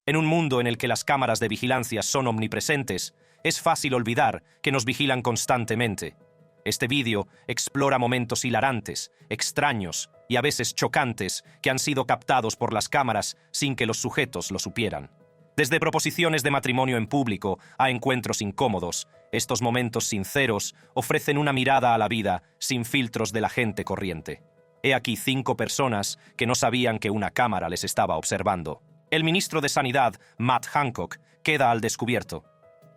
En un mundo en el que las cámaras de vigilancia son omnipresentes, es fácil olvidar que nos vigilan constantemente. Este vídeo explora momentos hilarantes, extraños y a veces chocantes que han sido captados por las cámaras sin que los sujetos lo supieran. Desde proposiciones de matrimonio en público a encuentros incómodos, estos momentos sinceros ofrecen una mirada a la vida sin filtros de la gente corriente. He aquí 5 personas que no sabían que una cámara les estaba observando. El ministro de Sanidad, Matt Hancock, queda al descubierto.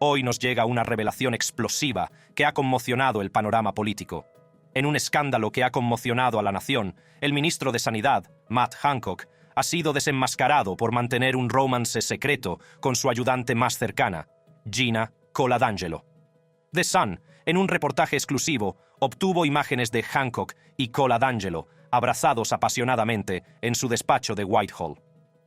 Hoy nos llega una revelación explosiva que ha conmocionado el panorama político. En un escándalo que ha conmocionado a la nación, el ministro de Sanidad, Matt Hancock, ha sido desenmascarado por mantener un romance secreto con su ayudante más cercana, Gina Coladangelo. The Sun, en un reportaje exclusivo, obtuvo imágenes de Hancock y Coladangelo abrazados apasionadamente en su despacho de Whitehall.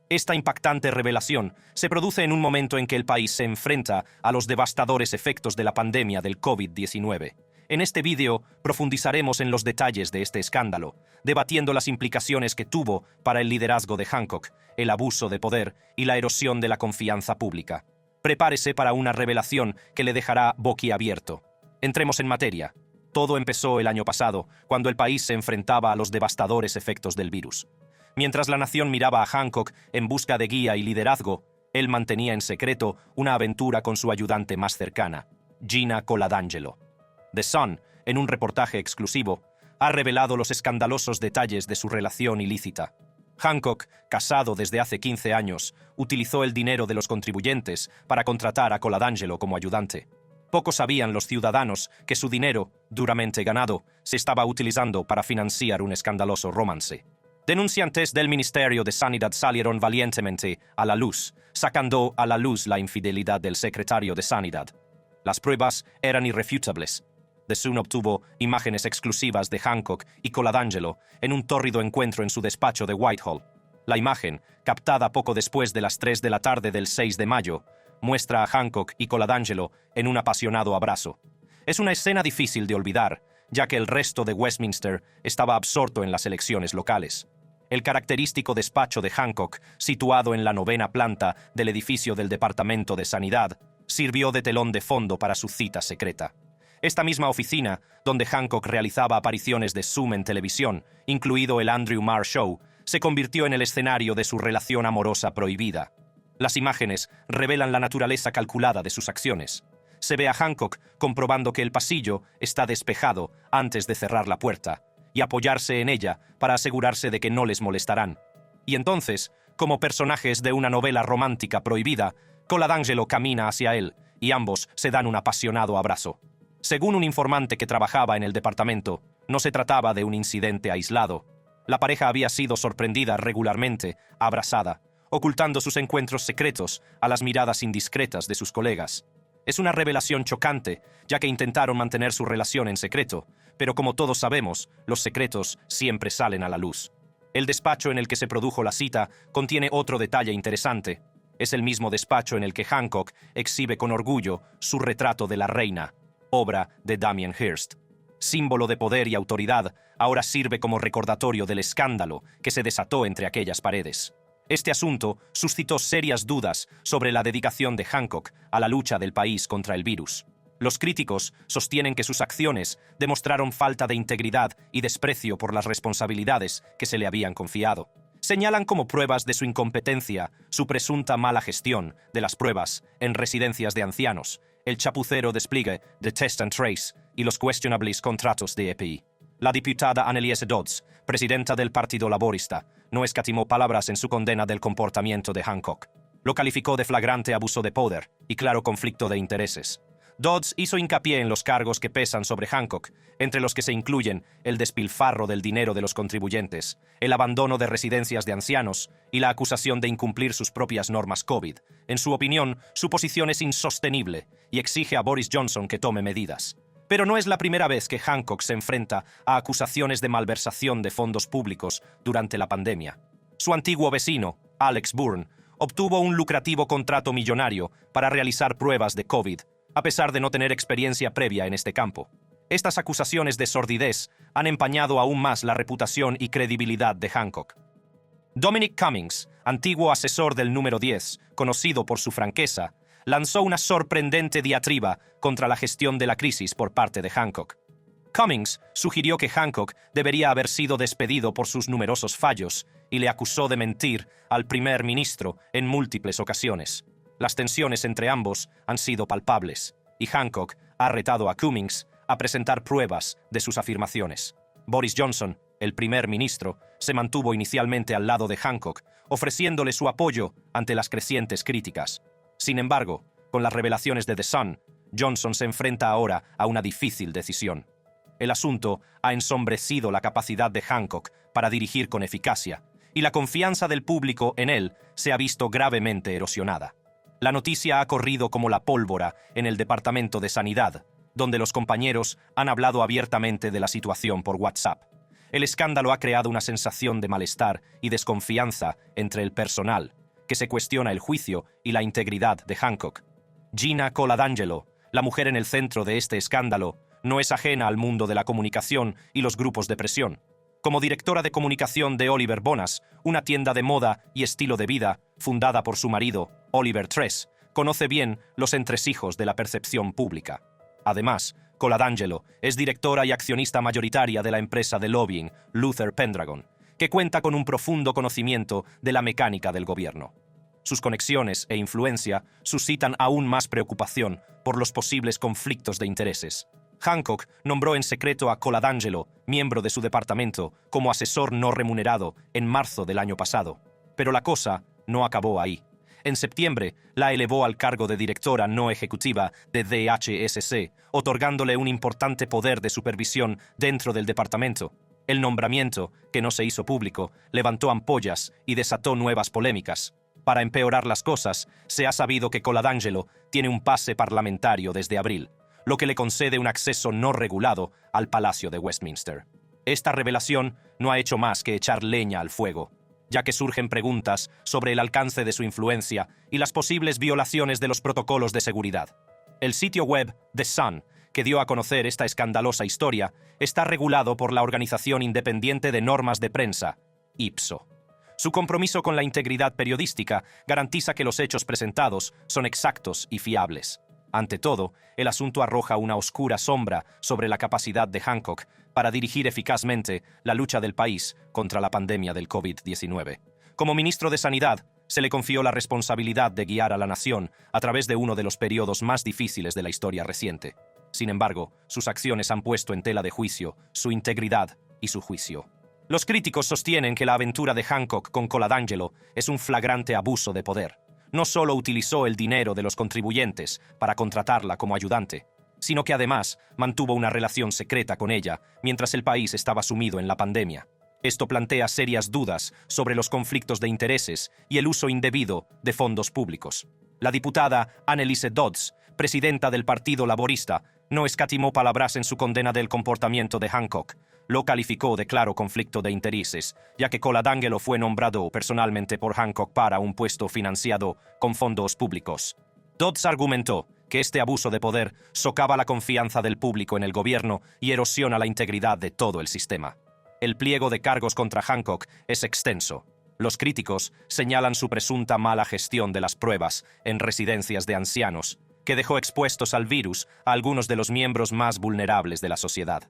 Esta impactante revelación se produce en un momento en que el país se enfrenta a los devastadores efectos de la pandemia del COVID-19. En este vídeo profundizaremos en los detalles de este escándalo, debatiendo las implicaciones que tuvo para el liderazgo de Hancock, el abuso de poder y la erosión de la confianza pública. Prepárese para una revelación que le dejará boquiabierto. Entremos en materia. Todo empezó el año pasado, cuando el país se enfrentaba a los devastadores efectos del virus. Mientras la nación miraba a Hancock en busca de guía y liderazgo, él mantenía en secreto una aventura con su ayudante más cercana, Gina Coladangelo. The Sun, en un reportaje exclusivo, ha revelado los escandalosos detalles de su relación ilícita. Hancock, casado desde hace 15 años, utilizó el dinero de los contribuyentes para contratar a Coladangelo como ayudante. Poco sabían los ciudadanos que su dinero, duramente ganado, se estaba utilizando para financiar un escandaloso romance. Denunciantes del Ministerio de Sanidad salieron valientemente a la luz, sacando a la luz la infidelidad del secretario de Sanidad. Las pruebas eran irrefutables. The Sun obtuvo imágenes exclusivas de Hancock y Coladangelo en un tórrido encuentro en su despacho de Whitehall. La imagen, captada poco después de las 3 de la tarde del 6 de mayo, muestra a Hancock y Coladangelo en un apasionado abrazo. Es una escena difícil de olvidar, ya que el resto de Westminster estaba absorto en las elecciones locales. El característico despacho de Hancock, situado en la 9ª planta del edificio del Departamento de Sanidad, sirvió de telón de fondo para su cita secreta. Esta misma oficina, donde Hancock realizaba apariciones de Zoom en televisión, incluido el Andrew Marr Show, se convirtió en el escenario de su relación amorosa prohibida. Las imágenes revelan la naturaleza calculada de sus acciones. Se ve a Hancock comprobando que el pasillo está despejado antes de cerrar la puerta y apoyarse en ella para asegurarse de que no les molestarán. Y entonces, como personajes de una novela romántica prohibida, Coladangelo camina hacia él y ambos se dan un apasionado abrazo. Según un informante que trabajaba en el departamento, no se trataba de un incidente aislado. La pareja había sido sorprendida regularmente, abrazada, ocultando sus encuentros secretos a las miradas indiscretas de sus colegas. Es una revelación chocante, ya que intentaron mantener su relación en secreto, pero como todos sabemos, los secretos siempre salen a la luz. El despacho en el que se produjo la cita contiene otro detalle interesante. Es el mismo despacho en el que Hancock exhibe con orgullo su retrato de la reina, obra de Damien Hirst. Símbolo de poder y autoridad, ahora sirve como recordatorio del escándalo que se desató entre aquellas paredes. Este asunto suscitó serias dudas sobre la dedicación de Hancock a la lucha del país contra el virus. Los críticos sostienen que sus acciones demostraron falta de integridad y desprecio por las responsabilidades que se le habían confiado. Señalan como pruebas de su incompetencia su presunta mala gestión de las pruebas en residencias de ancianos, el chapucero despliegue de Test and Trace y los cuestionables contratos de EPI. La diputada Anneliese Dodds, presidenta del Partido Laborista, no escatimó palabras en su condena del comportamiento de Hancock. Lo calificó de flagrante abuso de poder y claro conflicto de intereses. Dodds hizo hincapié en los cargos que pesan sobre Hancock, entre los que se incluyen el despilfarro del dinero de los contribuyentes, el abandono de residencias de ancianos y la acusación de incumplir sus propias normas COVID. En su opinión, su posición es insostenible y exige a Boris Johnson que tome medidas. Pero no es la primera vez que Hancock se enfrenta a acusaciones de malversación de fondos públicos durante la pandemia. Su antiguo vecino, Alex Byrne, obtuvo un lucrativo contrato millonario para realizar pruebas de COVID, a pesar de no tener experiencia previa en este campo. Estas acusaciones de sordidez han empañado aún más la reputación y credibilidad de Hancock. Dominic Cummings, antiguo asesor del número 10, conocido por su franqueza, lanzó una sorprendente diatriba contra la gestión de la crisis por parte de Hancock. Cummings sugirió que Hancock debería haber sido despedido por sus numerosos fallos y le acusó de mentir al primer ministro en múltiples ocasiones. Las tensiones entre ambos han sido palpables, y Hancock ha retado a Cummings a presentar pruebas de sus afirmaciones. Boris Johnson, el primer ministro, se mantuvo inicialmente al lado de Hancock, ofreciéndole su apoyo ante las crecientes críticas. Sin embargo, con las revelaciones de The Sun, Johnson se enfrenta ahora a una difícil decisión. El asunto ha ensombrecido la capacidad de Hancock para dirigir con eficacia, y la confianza del público en él se ha visto gravemente erosionada. La noticia ha corrido como la pólvora en el Departamento de Sanidad, donde los compañeros han hablado abiertamente de la situación por WhatsApp. El escándalo ha creado una sensación de malestar y desconfianza entre el personal, que se cuestiona el juicio y la integridad de Hancock. Gina Coladangelo, la mujer en el centro de este escándalo, no es ajena al mundo de la comunicación y los grupos de presión. Como directora de comunicación de Oliver Bonas, una tienda de moda y estilo de vida fundada por su marido, Oliver Tress, conoce bien los entresijos de la percepción pública. Además, Coladangelo es directora y accionista mayoritaria de la empresa de lobbying Luther Pendragon, que cuenta con un profundo conocimiento de la mecánica del gobierno. Sus conexiones e influencia suscitan aún más preocupación por los posibles conflictos de intereses. Hancock nombró en secreto a Coladangelo, miembro de su departamento, como asesor no remunerado en marzo del año pasado. Pero la cosa no acabó ahí. En septiembre, la elevó al cargo de directora no ejecutiva de DHSC, otorgándole un importante poder de supervisión dentro del departamento. El nombramiento, que no se hizo público, levantó ampollas y desató nuevas polémicas. Para empeorar las cosas, se ha sabido que Coladangelo tiene un pase parlamentario desde abril, lo que le concede un acceso no regulado al Palacio de Westminster. Esta revelación no ha hecho más que echar leña al fuego, ya que surgen preguntas sobre el alcance de su influencia y las posibles violaciones de los protocolos de seguridad. El sitio web The Sun, que dio a conocer esta escandalosa historia, está regulado por la Organización Independiente de Normas de Prensa, IPSO. Su compromiso con la integridad periodística garantiza que los hechos presentados son exactos y fiables. Ante todo, el asunto arroja una oscura sombra sobre la capacidad de Hancock para dirigir eficazmente la lucha del país contra la pandemia del COVID-19. Como ministro de Sanidad, se le confió la responsabilidad de guiar a la nación a través de uno de los periodos más difíciles de la historia reciente. Sin embargo, sus acciones han puesto en tela de juicio su integridad y su juicio. Los críticos sostienen que la aventura de Hancock con Coladangelo es un flagrante abuso de poder. No solo utilizó el dinero de los contribuyentes para contratarla como ayudante, sino que además mantuvo una relación secreta con ella mientras el país estaba sumido en la pandemia. Esto plantea serias dudas sobre los conflictos de intereses y el uso indebido de fondos públicos. La diputada Anneliese Dodds, presidenta del Partido Laborista, no escatimó palabras en su condena del comportamiento de Hancock. Lo calificó de claro conflicto de intereses, ya que Coladangelo fue nombrado personalmente por Hancock para un puesto financiado con fondos públicos. Dodds argumentó que este abuso de poder socava la confianza del público en el gobierno y erosiona la integridad de todo el sistema. El pliego de cargos contra Hancock es extenso. Los críticos señalan su presunta mala gestión de las pruebas en residencias de ancianos, que dejó expuestos al virus a algunos de los miembros más vulnerables de la sociedad.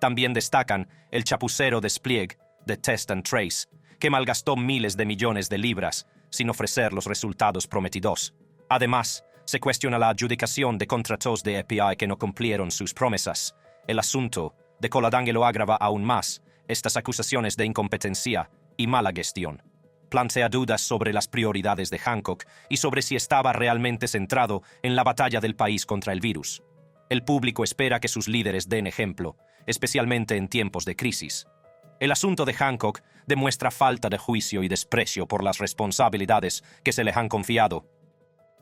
También destacan el chapucero despliegue de Test and Trace, que malgastó miles de millones de libras sin ofrecer los resultados prometidos. Además, se cuestiona la adjudicación de contratos de EPI que no cumplieron sus promesas. El asunto de Coladangelo agrava aún más estas acusaciones de incompetencia y mala gestión. Plantea dudas sobre las prioridades de Hancock y sobre si estaba realmente centrado en la batalla del país contra el virus. El público espera que sus líderes den ejemplo, especialmente en tiempos de crisis. El asunto de Hancock demuestra falta de juicio y desprecio por las responsabilidades que se le han confiado.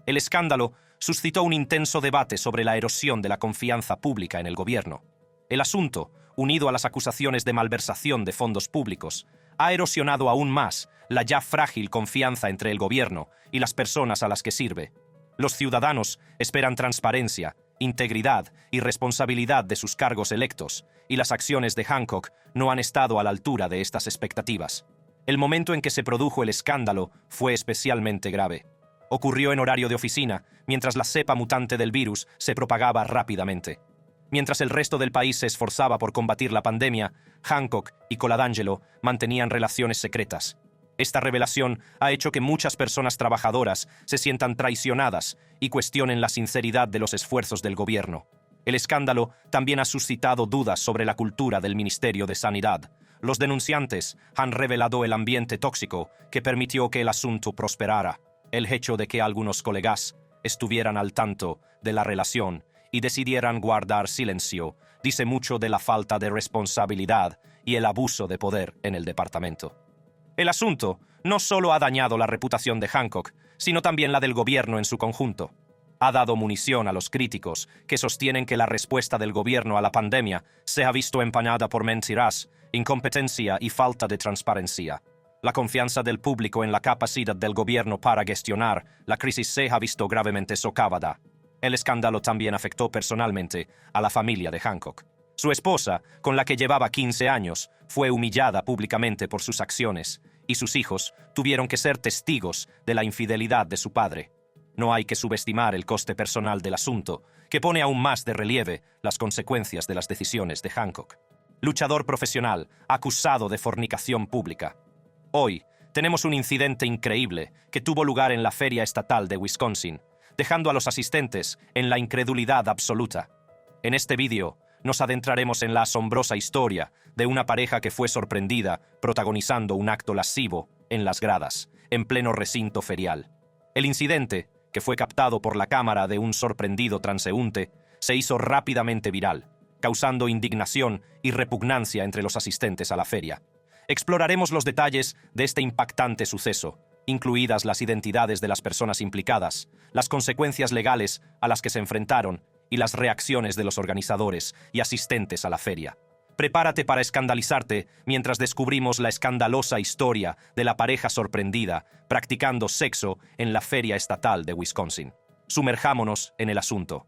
El escándalo suscitó un intenso debate sobre la erosión de la confianza pública en el gobierno. El asunto, unido a las acusaciones de malversación de fondos públicos, ha erosionado aún más la ya frágil confianza entre el gobierno y las personas a las que sirve. Los ciudadanos esperan transparencia, integridad y responsabilidad de sus cargos electos, y las acciones de Hancock no han estado a la altura de estas expectativas. El momento en que se produjo el escándalo fue especialmente grave. Ocurrió en horario de oficina, mientras la cepa mutante del virus se propagaba rápidamente. Mientras el resto del país se esforzaba por combatir la pandemia, Hancock y Colangelo mantenían relaciones secretas. Esta revelación ha hecho que muchas personas trabajadoras se sientan traicionadas y cuestionen la sinceridad de los esfuerzos del gobierno. El escándalo también ha suscitado dudas sobre la cultura del Ministerio de Sanidad. Los denunciantes han revelado el ambiente tóxico que permitió que el asunto prosperara. El hecho de que algunos colegas estuvieran al tanto de la relación y decidieran guardar silencio dice mucho de la falta de responsabilidad y el abuso de poder en el departamento. El asunto no solo ha dañado la reputación de Hancock, sino también la del gobierno en su conjunto. Ha dado munición a los críticos que sostienen que la respuesta del gobierno a la pandemia se ha visto empañada por mentiras, incompetencia y falta de transparencia. La confianza del público en la capacidad del gobierno para gestionar la crisis se ha visto gravemente socavada. El escándalo también afectó personalmente a la familia de Hancock. Su esposa, con la que llevaba 15 años, fue humillada públicamente por sus acciones, y sus hijos tuvieron que ser testigos de la infidelidad de su padre. No hay que subestimar el coste personal del asunto, que pone aún más de relieve las consecuencias de las decisiones de Hancock. Luchador profesional, acusado de fornicación pública. Hoy, tenemos un incidente increíble que tuvo lugar en la Feria Estatal de Wisconsin, dejando a los asistentes en la incredulidad absoluta. En este vídeo, nos adentraremos en la asombrosa historia de una pareja que fue sorprendida protagonizando un acto lascivo en las gradas, en pleno recinto ferial. El incidente, que fue captado por la cámara de un sorprendido transeúnte, se hizo rápidamente viral, causando indignación y repugnancia entre los asistentes a la feria. Exploraremos los detalles de este impactante suceso, incluidas las identidades de las personas implicadas, las consecuencias legales a las que se enfrentaron y las reacciones de los organizadores y asistentes a la feria. Prepárate para escandalizarte mientras descubrimos la escandalosa historia de la pareja sorprendida practicando sexo en la Feria Estatal de Wisconsin. Sumerjámonos en el asunto.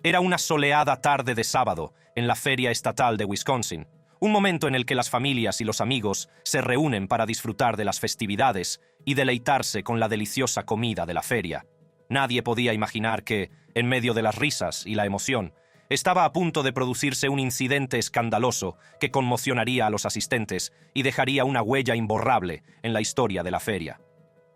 Era una soleada tarde de sábado en la Feria Estatal de Wisconsin, un momento en el que las familias y los amigos se reúnen para disfrutar de las festividades y deleitarse con la deliciosa comida de la feria. Nadie podía imaginar que, en medio de las risas y la emoción, estaba a punto de producirse un incidente escandaloso que conmocionaría a los asistentes y dejaría una huella imborrable en la historia de la feria.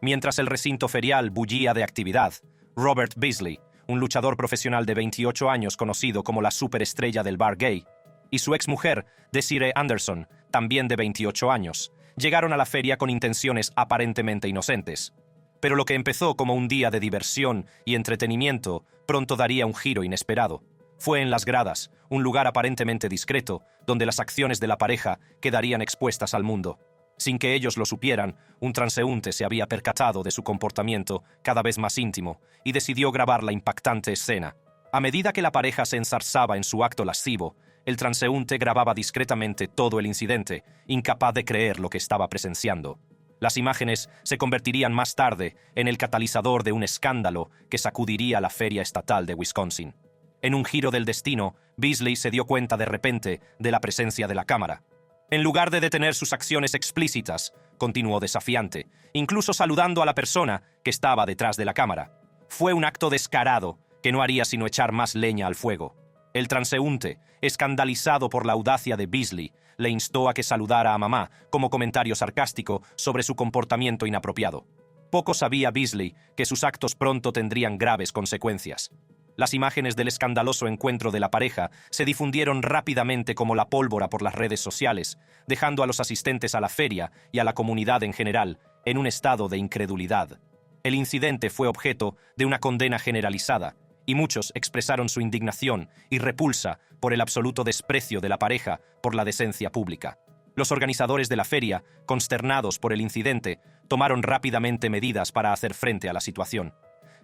Mientras el recinto ferial bullía de actividad, Robert Beasley, un luchador profesional de 28 años conocido como la superestrella del bar gay, y su exmujer, Desiree Anderson, también de 28 años, llegaron a la feria con intenciones aparentemente inocentes. Pero lo que empezó como un día de diversión y entretenimiento pronto daría un giro inesperado. Fue en las gradas, un lugar aparentemente discreto, donde las acciones de la pareja quedarían expuestas al mundo. Sin que ellos lo supieran, un transeúnte se había percatado de su comportamiento cada vez más íntimo y decidió grabar la impactante escena. A medida que la pareja se enzarzaba en su acto lascivo, el transeúnte grababa discretamente todo el incidente, incapaz de creer lo que estaba presenciando. Las imágenes se convertirían más tarde en el catalizador de un escándalo que sacudiría la Feria Estatal de Wisconsin. En un giro del destino, Beasley se dio cuenta de repente de la presencia de la cámara. En lugar de detener sus acciones explícitas, continuó desafiante, incluso saludando a la persona que estaba detrás de la cámara. Fue un acto descarado que no haría sino echar más leña al fuego. El transeúnte, escandalizado por la audacia de Beasley, le instó a que saludara a mamá como comentario sarcástico sobre su comportamiento inapropiado. Poco sabía Beasley que sus actos pronto tendrían graves consecuencias. Las imágenes del escandaloso encuentro de la pareja se difundieron rápidamente como la pólvora por las redes sociales, dejando a los asistentes a la feria y a la comunidad en general en un estado de incredulidad. El incidente fue objeto de una condena generalizada, y muchos expresaron su indignación y repulsa por el absoluto desprecio de la pareja por la decencia pública. Los organizadores de la feria, consternados por el incidente, tomaron rápidamente medidas para hacer frente a la situación.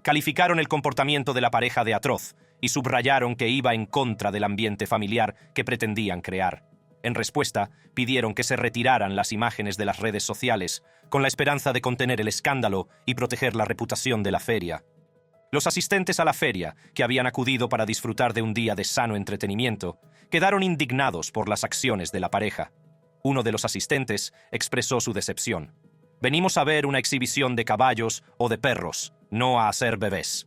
Calificaron el comportamiento de la pareja de atroz y subrayaron que iba en contra del ambiente familiar que pretendían crear. En respuesta, pidieron que se retiraran las imágenes de las redes sociales, con la esperanza de contener el escándalo y proteger la reputación de la feria. Los asistentes a la feria, que habían acudido para disfrutar de un día de sano entretenimiento, quedaron indignados por las acciones de la pareja. Uno de los asistentes expresó su decepción. «Venimos a ver una exhibición de caballos o de perros, no a hacer bebés».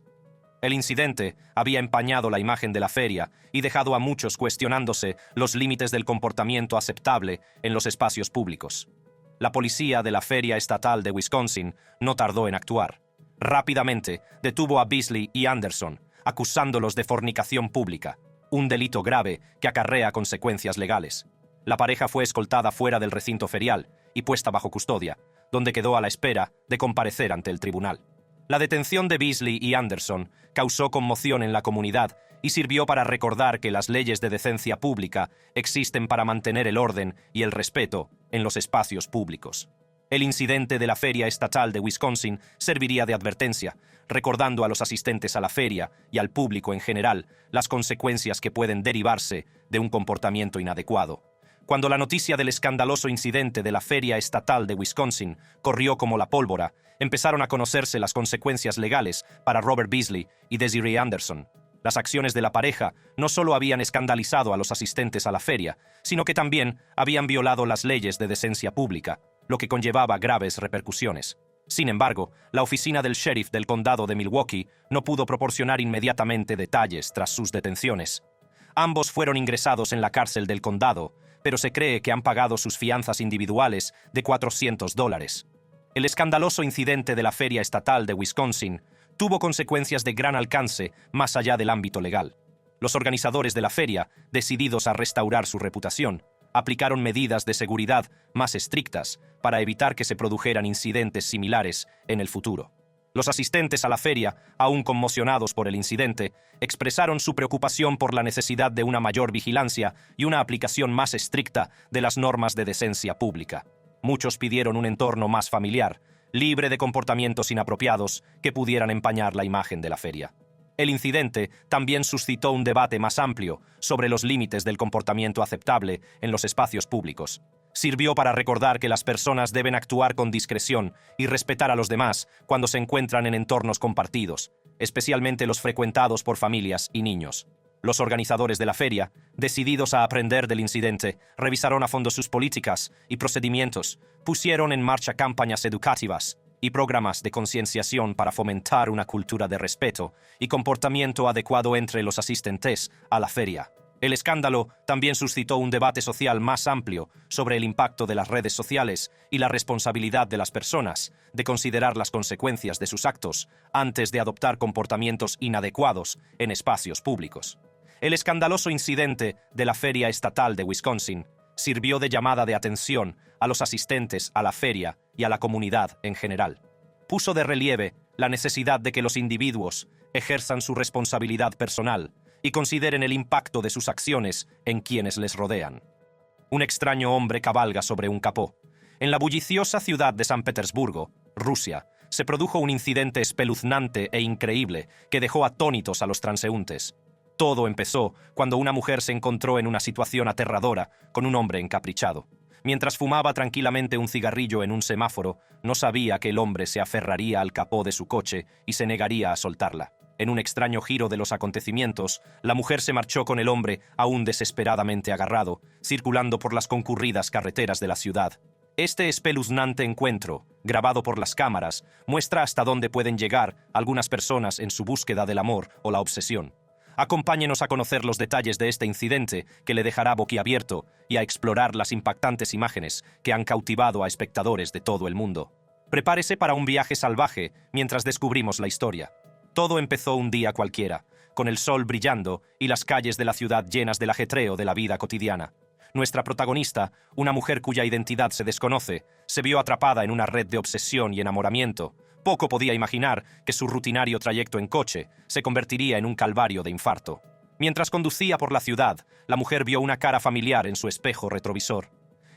El incidente había empañado la imagen de la feria y dejado a muchos cuestionándose los límites del comportamiento aceptable en los espacios públicos. La policía de la Feria Estatal de Wisconsin no tardó en actuar. Rápidamente detuvo a Beasley y Anderson, acusándolos de fornicación pública, un delito grave que acarrea consecuencias legales. La pareja fue escoltada fuera del recinto ferial y puesta bajo custodia, donde quedó a la espera de comparecer ante el tribunal. La detención de Beasley y Anderson causó conmoción en la comunidad y sirvió para recordar que las leyes de decencia pública existen para mantener el orden y el respeto en los espacios públicos. El incidente de la Feria Estatal de Wisconsin serviría de advertencia, recordando a los asistentes a la feria y al público en general las consecuencias que pueden derivarse de un comportamiento inadecuado. Cuando la noticia del escandaloso incidente de la Feria Estatal de Wisconsin corrió como la pólvora, empezaron a conocerse las consecuencias legales para Robert Beasley y Desiree Anderson. Las acciones de la pareja no solo habían escandalizado a los asistentes a la feria, sino que también habían violado las leyes de decencia pública, lo que conllevaba graves repercusiones. Sin embargo, la oficina del sheriff del condado de Milwaukee no pudo proporcionar inmediatamente detalles tras sus detenciones. Ambos fueron ingresados en la cárcel del condado, pero se cree que han pagado sus fianzas individuales de $400. El escandaloso incidente de la Feria Estatal de Wisconsin tuvo consecuencias de gran alcance más allá del ámbito legal. Los organizadores de la feria, decididos a restaurar su reputación, aplicaron medidas de seguridad más estrictas para evitar que se produjeran incidentes similares en el futuro. Los asistentes a la feria, aún conmocionados por el incidente, expresaron su preocupación por la necesidad de una mayor vigilancia y una aplicación más estricta de las normas de decencia pública. Muchos pidieron un entorno más familiar, libre de comportamientos inapropiados que pudieran empañar la imagen de la feria. El incidente también suscitó un debate más amplio sobre los límites del comportamiento aceptable en los espacios públicos. Sirvió para recordar que las personas deben actuar con discreción y respetar a los demás cuando se encuentran en entornos compartidos, especialmente los frecuentados por familias y niños. Los organizadores de la feria, decididos a aprender del incidente, revisaron a fondo sus políticas y procedimientos, pusieron en marcha campañas educativas y programas de concienciación para fomentar una cultura de respeto y comportamiento adecuado entre los asistentes a la feria. El escándalo también suscitó un debate social más amplio sobre el impacto de las redes sociales y la responsabilidad de las personas de considerar las consecuencias de sus actos antes de adoptar comportamientos inadecuados en espacios públicos. El escandaloso incidente de la Feria Estatal de Wisconsin sirvió de llamada de atención a los asistentes a la feria y a la comunidad en general. Puso de relieve la necesidad de que los individuos ejerzan su responsabilidad personal y consideren el impacto de sus acciones en quienes les rodean. Un extraño hombre cabalga sobre un capó. En la bulliciosa ciudad de San Petersburgo, Rusia, se produjo un incidente espeluznante e increíble que dejó atónitos a los transeúntes. Todo empezó cuando una mujer se encontró en una situación aterradora con un hombre encaprichado. Mientras fumaba tranquilamente un cigarrillo en un semáforo, no sabía que el hombre se aferraría al capó de su coche y se negaría a soltarla. En un extraño giro de los acontecimientos, la mujer se marchó con el hombre aún desesperadamente agarrado, circulando por las concurridas carreteras de la ciudad. Este espeluznante encuentro, grabado por las cámaras, muestra hasta dónde pueden llegar algunas personas en su búsqueda del amor o la obsesión. Acompáñenos a conocer los detalles de este incidente que le dejará boquiabierto y a explorar las impactantes imágenes que han cautivado a espectadores de todo el mundo. Prepárese para un viaje salvaje mientras descubrimos la historia. Todo empezó un día cualquiera, con el sol brillando y las calles de la ciudad llenas del ajetreo de la vida cotidiana. Nuestra protagonista, una mujer cuya identidad se desconoce, se vio atrapada en una red de obsesión y enamoramiento. Poco podía imaginar que su rutinario trayecto en coche se convertiría en un calvario de infarto. Mientras conducía por la ciudad, la mujer vio una cara familiar en su espejo retrovisor.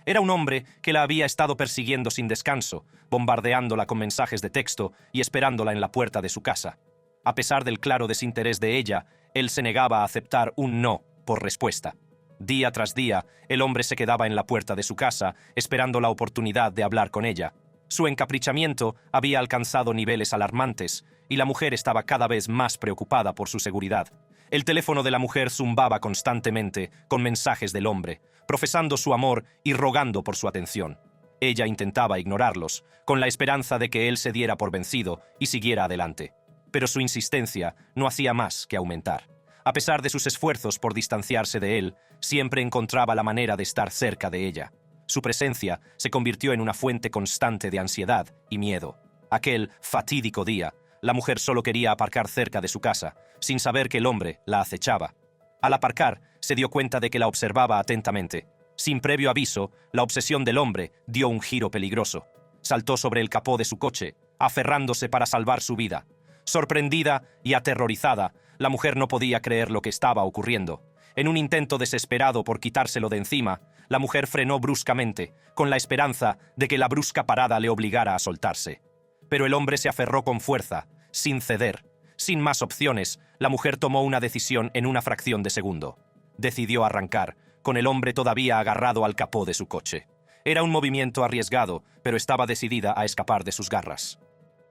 Era un hombre que la había estado persiguiendo sin descanso, bombardeándola con mensajes de texto y esperándola en la puerta de su casa. A pesar del claro desinterés de ella, él se negaba a aceptar un no por respuesta. Día tras día, el hombre se quedaba en la puerta de su casa, esperando la oportunidad de hablar con ella. Su encaprichamiento había alcanzado niveles alarmantes, y la mujer estaba cada vez más preocupada por su seguridad. El teléfono de la mujer zumbaba constantemente con mensajes del hombre, profesando su amor y rogando por su atención. Ella intentaba ignorarlos, con la esperanza de que él se diera por vencido y siguiera adelante. Pero su insistencia no hacía más que aumentar. A pesar de sus esfuerzos por distanciarse de él, siempre encontraba la manera de estar cerca de ella. Su presencia se convirtió en una fuente constante de ansiedad y miedo. Aquel fatídico día, la mujer solo quería aparcar cerca de su casa, sin saber que el hombre la acechaba. Al aparcar, se dio cuenta de que la observaba atentamente. Sin previo aviso, la obsesión del hombre dio un giro peligroso. Saltó sobre el capó de su coche, aferrándose para salvar su vida. Sorprendida y aterrorizada, la mujer no podía creer lo que estaba ocurriendo. En un intento desesperado por quitárselo de encima, la mujer frenó bruscamente, con la esperanza de que la brusca parada le obligara a soltarse. Pero el hombre se aferró con fuerza, sin ceder. Sin más opciones, la mujer tomó una decisión en una fracción de segundo. Decidió arrancar, con el hombre todavía agarrado al capó de su coche. Era un movimiento arriesgado, pero estaba decidida a escapar de sus garras.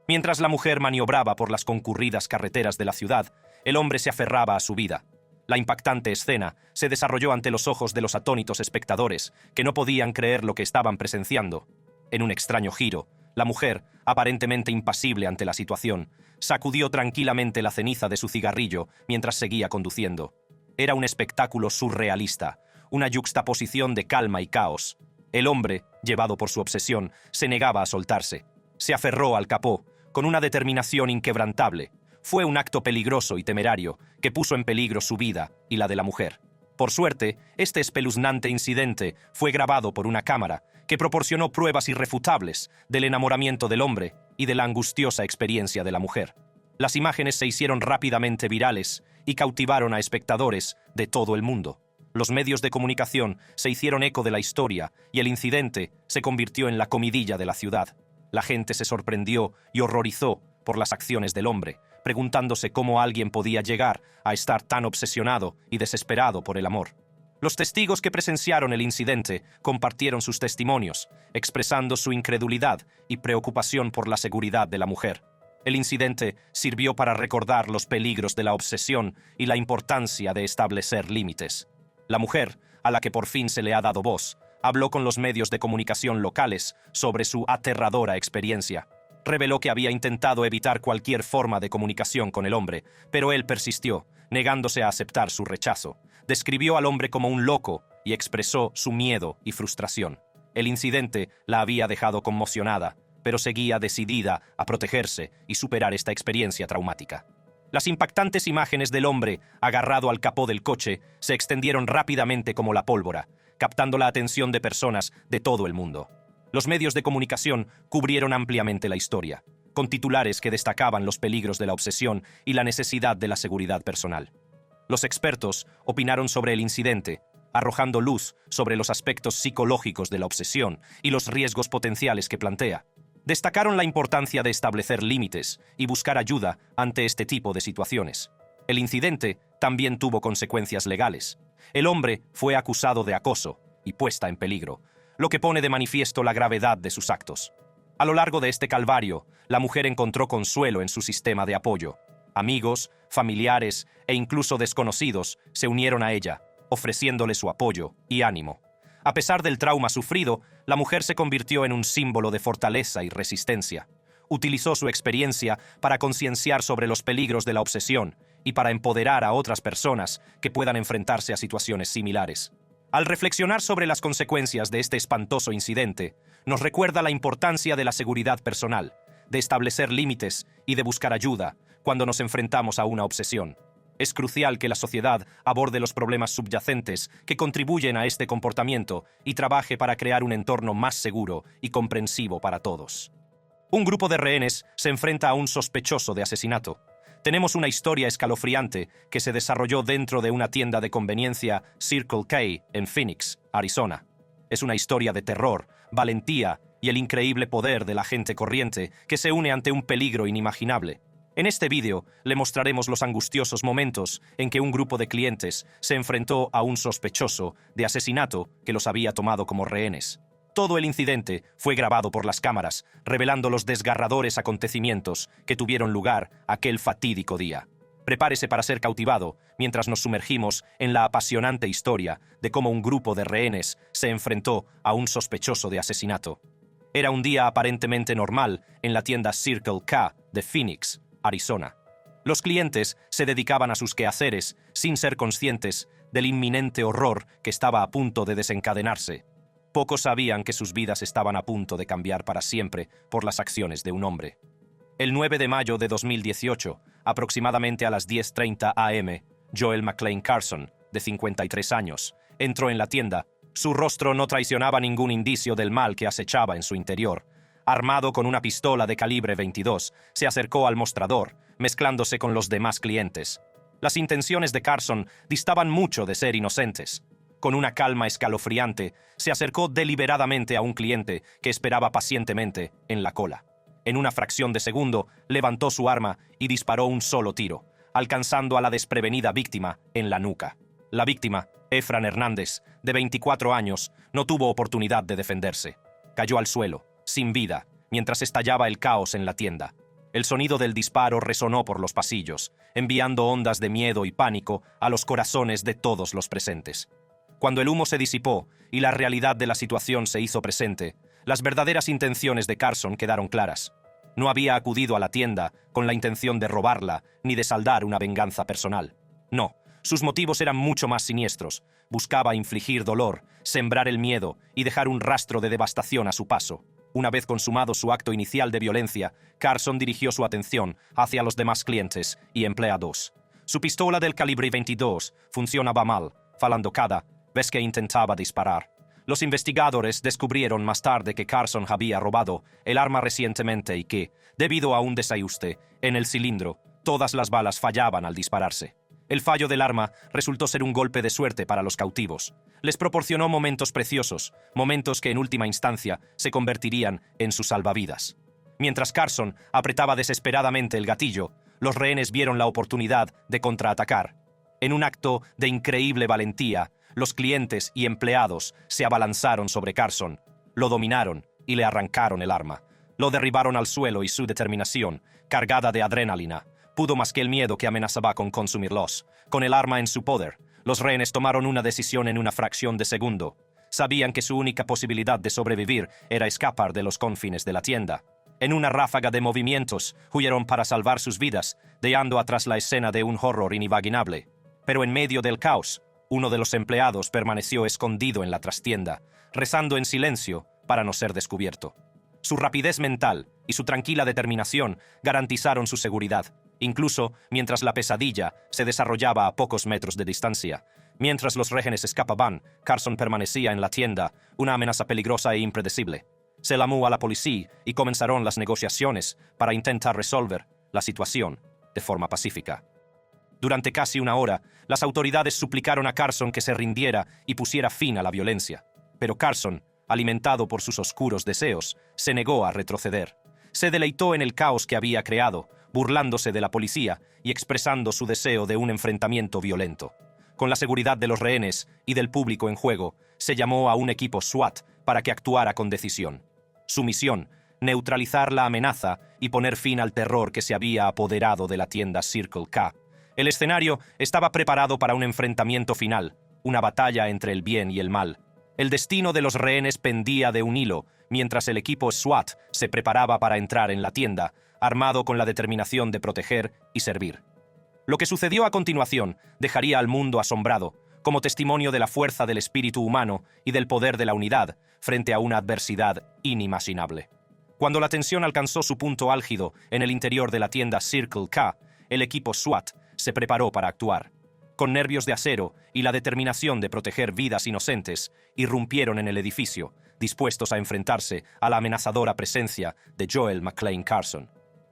Mientras la mujer maniobraba por las concurridas carreteras de la ciudad, el hombre se aferraba a su vida. La impactante escena se desarrolló ante los ojos de los atónitos espectadores, que no podían creer lo que estaban presenciando. En un extraño giro, la mujer, aparentemente impasible ante la situación, sacudió tranquilamente la ceniza de su cigarrillo mientras seguía conduciendo. Era un espectáculo surrealista, una yuxtaposición de calma y caos. El hombre, llevado por su obsesión, se negaba a soltarse. Se aferró al capó, con una determinación inquebrantable. Fue un acto peligroso y temerario que puso en peligro su vida y la de la mujer. Por suerte, este espeluznante incidente fue grabado por una cámara que proporcionó pruebas irrefutables del enamoramiento del hombre y de la angustiosa experiencia de la mujer. Las imágenes se hicieron rápidamente virales y cautivaron a espectadores de todo el mundo. Los medios de comunicación se hicieron eco de la historia y el incidente se convirtió en la comidilla de la ciudad. La gente se sorprendió y horrorizó por las acciones del hombre, preguntándose cómo alguien podía llegar a estar tan obsesionado y desesperado por el amor. Los testigos que presenciaron el incidente compartieron sus testimonios, expresando su incredulidad y preocupación por la seguridad de la mujer. El incidente sirvió para recordar los peligros de la obsesión y la importancia de establecer límites. La mujer, a la que por fin se le ha dado voz, habló con los medios de comunicación locales sobre su aterradora experiencia. Reveló que había intentado evitar cualquier forma de comunicación con el hombre, pero él persistió, negándose a aceptar su rechazo. Describió al hombre como un loco y expresó su miedo y frustración. El incidente la había dejado conmocionada, pero seguía decidida a protegerse y superar esta experiencia traumática. Las impactantes imágenes del hombre agarrado al capó del coche se extendieron rápidamente como la pólvora, captando la atención de personas de todo el mundo. Los medios de comunicación cubrieron ampliamente la historia, con titulares que destacaban los peligros de la obsesión y la necesidad de la seguridad personal. Los expertos opinaron sobre el incidente, arrojando luz sobre los aspectos psicológicos de la obsesión y los riesgos potenciales que plantea. Destacaron la importancia de establecer límites y buscar ayuda ante este tipo de situaciones. El incidente también tuvo consecuencias legales. El hombre fue acusado de acoso y puesta en peligro, lo que pone de manifiesto la gravedad de sus actos. A lo largo de este calvario, la mujer encontró consuelo en su sistema de apoyo. Amigos, familiares e incluso desconocidos se unieron a ella, ofreciéndole su apoyo y ánimo. A pesar del trauma sufrido, la mujer se convirtió en un símbolo de fortaleza y resistencia. Utilizó su experiencia para concienciar sobre los peligros de la obsesión y para empoderar a otras personas que puedan enfrentarse a situaciones similares. Al reflexionar sobre las consecuencias de este espantoso incidente, nos recuerda la importancia de la seguridad personal, de establecer límites y de buscar ayuda cuando nos enfrentamos a una obsesión. Es crucial que la sociedad aborde los problemas subyacentes que contribuyen a este comportamiento y trabaje para crear un entorno más seguro y comprensivo para todos. Un grupo de rehenes se enfrenta a un sospechoso de asesinato. Tenemos una historia escalofriante que se desarrolló dentro de una tienda de conveniencia Circle K en Phoenix, Arizona. Es una historia de terror, valentía y el increíble poder de la gente corriente que se une ante un peligro inimaginable. En este vídeo le mostraremos los angustiosos momentos en que un grupo de clientes se enfrentó a un sospechoso de asesinato que los había tomado como rehenes. Todo el incidente fue grabado por las cámaras, revelando los desgarradores acontecimientos que tuvieron lugar aquel fatídico día. Prepárese para ser cautivado mientras nos sumergimos en la apasionante historia de cómo un grupo de rehenes se enfrentó a un sospechoso de asesinato. Era un día aparentemente normal en la tienda Circle K de Phoenix, Arizona. Los clientes se dedicaban a sus quehaceres sin ser conscientes del inminente horror que estaba a punto de desencadenarse. Pocos sabían que sus vidas estaban a punto de cambiar para siempre por las acciones de un hombre. El 9 de mayo de 2018, aproximadamente a las 10:30 am, Joel McClain Carson, de 53 años, entró en la tienda. Su rostro no traicionaba ningún indicio del mal que acechaba en su interior. Armado con una pistola de calibre 22, se acercó al mostrador, mezclándose con los demás clientes. Las intenciones de Carson distaban mucho de ser inocentes. Con una calma escalofriante, se acercó deliberadamente a un cliente que esperaba pacientemente en la cola. En una fracción de segundo, levantó su arma y disparó un solo tiro, alcanzando a la desprevenida víctima en la nuca. La víctima, Efran Hernández, de 24 años, no tuvo oportunidad de defenderse. Cayó al suelo, sin vida, mientras estallaba el caos en la tienda. El sonido del disparo resonó por los pasillos, enviando ondas de miedo y pánico a los corazones de todos los presentes. Cuando el humo se disipó y la realidad de la situación se hizo presente, las verdaderas intenciones de Carson quedaron claras. No había acudido a la tienda con la intención de robarla ni de saldar una venganza personal. No, sus motivos eran mucho más siniestros. Buscaba infligir dolor, sembrar el miedo y dejar un rastro de devastación a su paso. Una vez consumado su acto inicial de violencia, Carson dirigió su atención hacia los demás clientes y empleados. Su pistola del calibre 22 funcionaba mal, fallando cada vez que intentaba disparar. Los investigadores descubrieron más tarde que Carson había robado el arma recientemente y que, debido a un desajuste en el cilindro, todas las balas fallaban al dispararse. El fallo del arma resultó ser un golpe de suerte para los cautivos. Les proporcionó momentos preciosos, momentos que en última instancia se convertirían en sus salvavidas. Mientras Carson apretaba desesperadamente el gatillo, los rehenes vieron la oportunidad de contraatacar. En un acto de increíble valentía, los clientes y empleados se abalanzaron sobre Carson, lo dominaron y le arrancaron el arma. Lo derribaron al suelo y su determinación, cargada de adrenalina, pudo más que el miedo que amenazaba con consumirlos. Con el arma en su poder, los rehenes tomaron una decisión en una fracción de segundo. Sabían que su única posibilidad de sobrevivir era escapar de los confines de la tienda. En una ráfaga de movimientos, huyeron para salvar sus vidas, dejando atrás la escena de un horror inimaginable. Pero en medio del caos, uno de los empleados permaneció escondido en la trastienda, rezando en silencio para no ser descubierto. Su rapidez mental y su tranquila determinación garantizaron su seguridad, incluso mientras la pesadilla se desarrollaba a pocos metros de distancia. Mientras los rehenes escapaban, Carson permanecía en la tienda, una amenaza peligrosa e impredecible. Se llamó a la policía y comenzaron las negociaciones para intentar resolver la situación de forma pacífica. Durante casi una hora, las autoridades suplicaron a Carson que se rindiera y pusiera fin a la violencia. Pero Carson, alimentado por sus oscuros deseos, se negó a retroceder. Se deleitó en el caos que había creado, burlándose de la policía y expresando su deseo de un enfrentamiento violento. Con la seguridad de los rehenes y del público en juego, se llamó a un equipo SWAT para que actuara con decisión. Su misión, neutralizar la amenaza y poner fin al terror que se había apoderado de la tienda Circle K. El escenario estaba preparado para un enfrentamiento final, una batalla entre el bien y el mal. El destino de los rehenes pendía de un hilo, mientras el equipo SWAT se preparaba para entrar en la tienda, armado con la determinación de proteger y servir. Lo que sucedió a continuación dejaría al mundo asombrado, como testimonio de la fuerza del espíritu humano y del poder de la unidad frente a una adversidad inimaginable. Cuando la tensión alcanzó su punto álgido en el interior de la tienda Circle K, el equipo SWAT se preparó para actuar. Con nervios de acero y la determinación de proteger vidas inocentes, irrumpieron en el edificio, dispuestos a enfrentarse a la amenazadora presencia de Joel McClain Carson.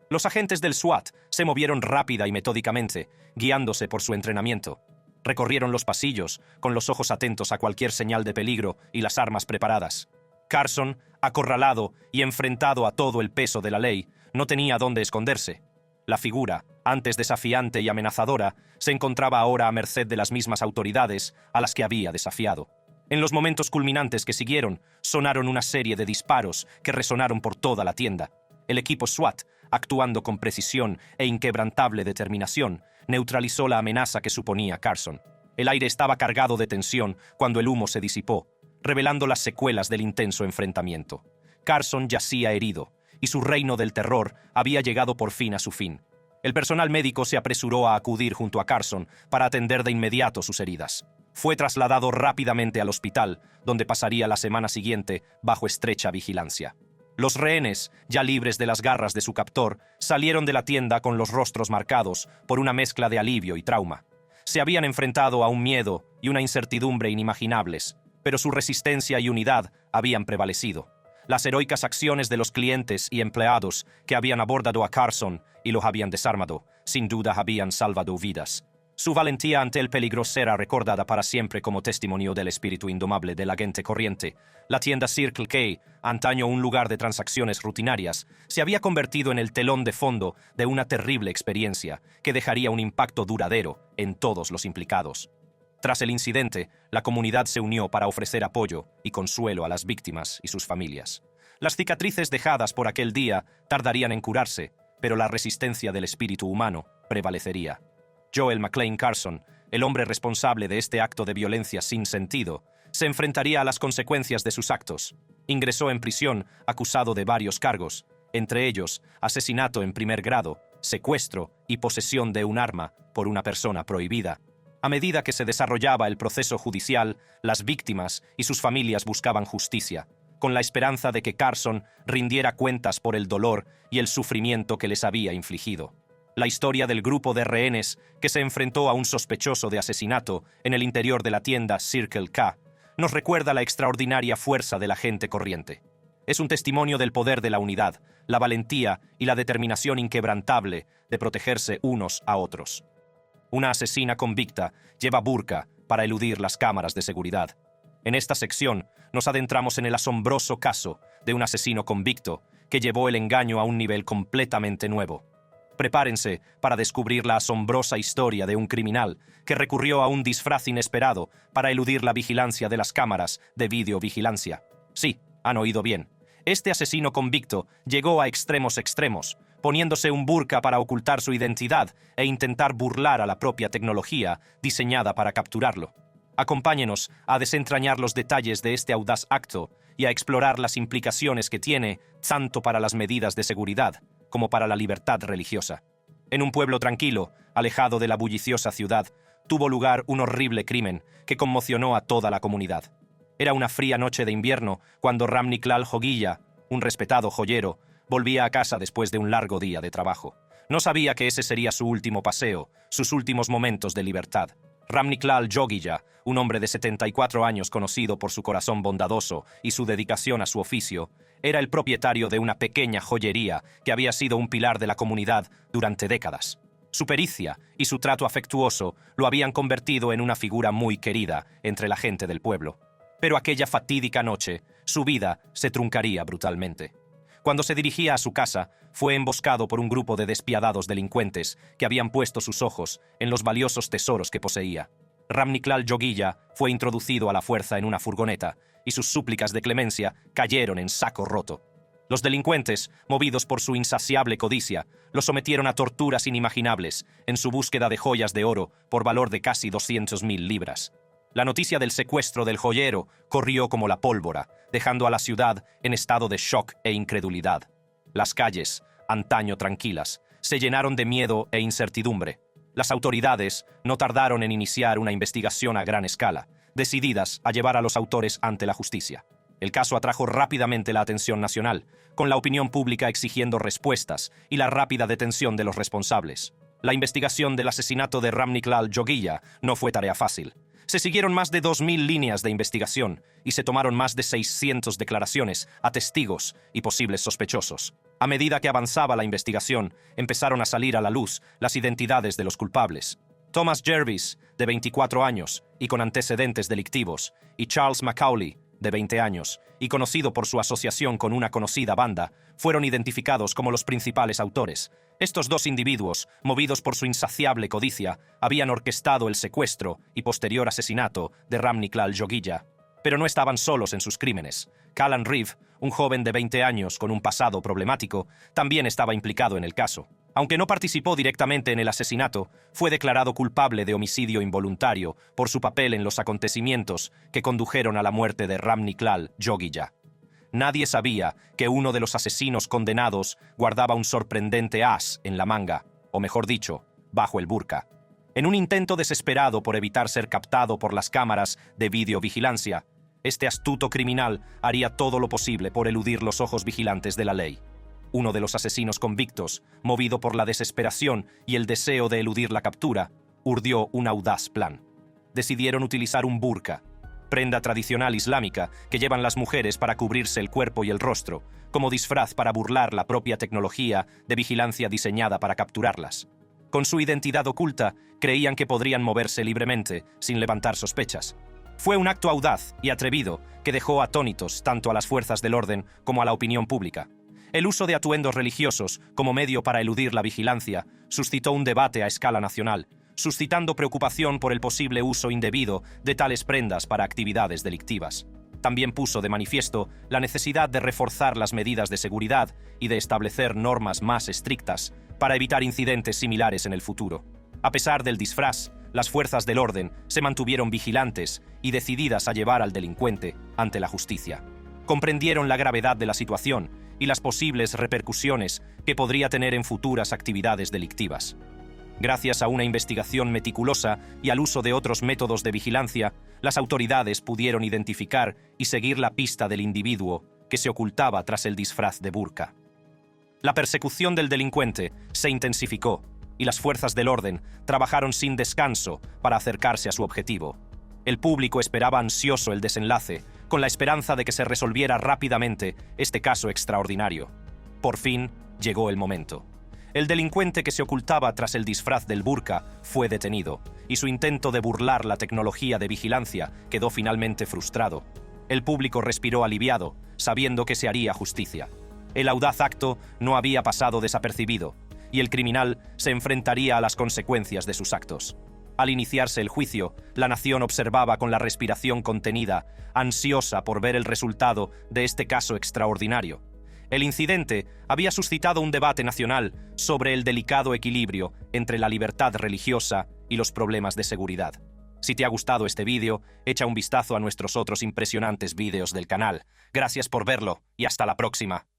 Los agentes del SWAT se movieron rápida y metódicamente, guiándose por su entrenamiento. Recorrieron los pasillos, con los ojos atentos a cualquier señal de peligro y las armas preparadas. Carson, acorralado y enfrentado a todo el peso de la ley, no tenía dónde esconderse. La figura, antes desafiante y amenazadora, se encontraba ahora a merced de las mismas autoridades a las que había desafiado. En los momentos culminantes que siguieron, sonaron una serie de disparos que resonaron por toda la tienda. El equipo SWAT actuando con precisión e inquebrantable determinación, neutralizó la amenaza que suponía Carson. El aire estaba cargado de tensión cuando el humo se disipó, revelando las secuelas del intenso enfrentamiento. Carson yacía herido, y su reino del terror había llegado por fin a su fin. El personal médico se apresuró a acudir junto a Carson para atender de inmediato sus heridas. Fue trasladado rápidamente al hospital, donde pasaría la semana siguiente bajo estrecha vigilancia. Los rehenes, ya libres de las garras de su captor, salieron de la tienda con los rostros marcados por una mezcla de alivio y trauma. Se habían enfrentado a un miedo y una incertidumbre inimaginables, pero su resistencia y unidad habían prevalecido. Las heroicas acciones de los clientes y empleados que habían abordado a Carson y lo habían desarmado, sin duda habían salvado vidas. Su valentía ante el peligro será recordada para siempre como testimonio del espíritu indomable del agente corriente. La tienda Circle K, antaño un lugar de transacciones rutinarias, se había convertido en el telón de fondo de una terrible experiencia que dejaría un impacto duradero en todos los implicados. Tras el incidente, la comunidad se unió para ofrecer apoyo y consuelo a las víctimas y sus familias. Las cicatrices dejadas por aquel día tardarían en curarse, pero la resistencia del espíritu humano prevalecería. Joel McLean Carson, el hombre responsable de este acto de violencia sin sentido, se enfrentaría a las consecuencias de sus actos. Ingresó en prisión acusado de varios cargos, entre ellos asesinato en primer grado, secuestro y posesión de un arma por una persona prohibida. A medida que se desarrollaba el proceso judicial, las víctimas y sus familias buscaban justicia, con la esperanza de que Carson rindiera cuentas por el dolor y el sufrimiento que les había infligido. La historia del grupo de rehenes que se enfrentó a un sospechoso de asesinato en el interior de la tienda Circle K nos recuerda la extraordinaria fuerza de la gente corriente. Es un testimonio del poder de la unidad, la valentía y la determinación inquebrantable de protegerse unos a otros. Una asesina convicta lleva burka para eludir las cámaras de seguridad. En esta sección nos adentramos en el asombroso caso de un asesino convicto que llevó el engaño a un nivel completamente nuevo. Prepárense para descubrir la asombrosa historia de un criminal que recurrió a un disfraz inesperado para eludir la vigilancia de las cámaras de videovigilancia. Sí, han oído bien. Este asesino convicto llegó a extremos, poniéndose un burka para ocultar su identidad e intentar burlar a la propia tecnología diseñada para capturarlo. Acompáñenos a desentrañar los detalles de este audaz acto y a explorar las implicaciones que tiene tanto para las medidas de seguridad como para la libertad religiosa. En un pueblo tranquilo, alejado de la bulliciosa ciudad, tuvo lugar un horrible crimen que conmocionó a toda la comunidad. Era una fría noche de invierno cuando Ramniklal Jogilla, un respetado joyero, volvía a casa después de un largo día de trabajo. No sabía que ese sería su último paseo, sus últimos momentos de libertad. Ramniklal Jogilla, un hombre de 74 años conocido por su corazón bondadoso y su dedicación a su oficio, era el propietario de una pequeña joyería que había sido un pilar de la comunidad durante décadas. Su pericia y su trato afectuoso lo habían convertido en una figura muy querida entre la gente del pueblo. Pero aquella fatídica noche, su vida se truncaría brutalmente. Cuando se dirigía a su casa, fue emboscado por un grupo de despiadados delincuentes que habían puesto sus ojos en los valiosos tesoros que poseía. Ramniklal Jogilla fue introducido a la fuerza en una furgoneta y sus súplicas de clemencia cayeron en saco roto. Los delincuentes, movidos por su insaciable codicia, lo sometieron a torturas inimaginables en su búsqueda de joyas de oro por valor de casi 200.000 libras. La noticia del secuestro del joyero corrió como la pólvora, dejando a la ciudad en estado de shock e incredulidad. Las calles, antaño tranquilas, se llenaron de miedo e incertidumbre. Las autoridades no tardaron en iniciar una investigación a gran escala, decididas a llevar a los autores ante la justicia. El caso atrajo rápidamente la atención nacional, con la opinión pública exigiendo respuestas y la rápida detención de los responsables. La investigación del asesinato de Ramniklal Jogilla no fue tarea fácil. Se siguieron más de 2.000 líneas de investigación y se tomaron más de 600 declaraciones a testigos y posibles sospechosos. A medida que avanzaba la investigación, empezaron a salir a la luz las identidades de los culpables. Thomas Jervis, de 24 años y con antecedentes delictivos, y Charles Macaulay, de 20 años, y conocido por su asociación con una conocida banda, fueron identificados como los principales autores. Estos dos individuos, movidos por su insaciable codicia, habían orquestado el secuestro y posterior asesinato de Ramniklal Jogilla. Pero no estaban solos en sus crímenes. Callan Reeve, un joven de 20 años con un pasado problemático, también estaba implicado en el caso. Aunque no participó directamente en el asesinato, fue declarado culpable de homicidio involuntario por su papel en los acontecimientos que condujeron a la muerte de Ram Niklal Jogia. Nadie sabía que uno de los asesinos condenados guardaba un sorprendente as en la manga, o mejor dicho, bajo el burka. En un intento desesperado por evitar ser captado por las cámaras de videovigilancia, este astuto criminal haría todo lo posible por eludir los ojos vigilantes de la ley. Uno de los asesinos convictos, movido por la desesperación y el deseo de eludir la captura, urdió un audaz plan. Decidieron utilizar un burka, prenda tradicional islámica que llevan las mujeres para cubrirse el cuerpo y el rostro, como disfraz para burlar la propia tecnología de vigilancia diseñada para capturarlas. Con su identidad oculta, creían que podrían moverse libremente, sin levantar sospechas. Fue un acto audaz y atrevido que dejó atónitos tanto a las fuerzas del orden como a la opinión pública. El uso de atuendos religiosos como medio para eludir la vigilancia suscitó un debate a escala nacional, suscitando preocupación por el posible uso indebido de tales prendas para actividades delictivas. También puso de manifiesto la necesidad de reforzar las medidas de seguridad y de establecer normas más estrictas para evitar incidentes similares en el futuro. A pesar del disfraz, las fuerzas del orden se mantuvieron vigilantes y decididas a llevar al delincuente ante la justicia. Comprendieron la gravedad de la situación y las posibles repercusiones que podría tener en futuras actividades delictivas. Gracias a una investigación meticulosa y al uso de otros métodos de vigilancia, las autoridades pudieron identificar y seguir la pista del individuo que se ocultaba tras el disfraz de burka. La persecución del delincuente se intensificó y las fuerzas del orden trabajaron sin descanso para acercarse a su objetivo. El público esperaba ansioso el desenlace, con la esperanza de que se resolviera rápidamente este caso extraordinario. Por fin llegó el momento. El delincuente que se ocultaba tras el disfraz del burka fue detenido, y su intento de burlar la tecnología de vigilancia quedó finalmente frustrado. El público respiró aliviado, sabiendo que se haría justicia. El audaz acto no había pasado desapercibido, y el criminal se enfrentaría a las consecuencias de sus actos. Al iniciarse el juicio, la nación observaba con la respiración contenida, ansiosa por ver el resultado de este caso extraordinario. El incidente había suscitado un debate nacional sobre el delicado equilibrio entre la libertad religiosa y los problemas de seguridad. Si te ha gustado este vídeo, echa un vistazo a nuestros otros impresionantes vídeos del canal. Gracias por verlo y hasta la próxima.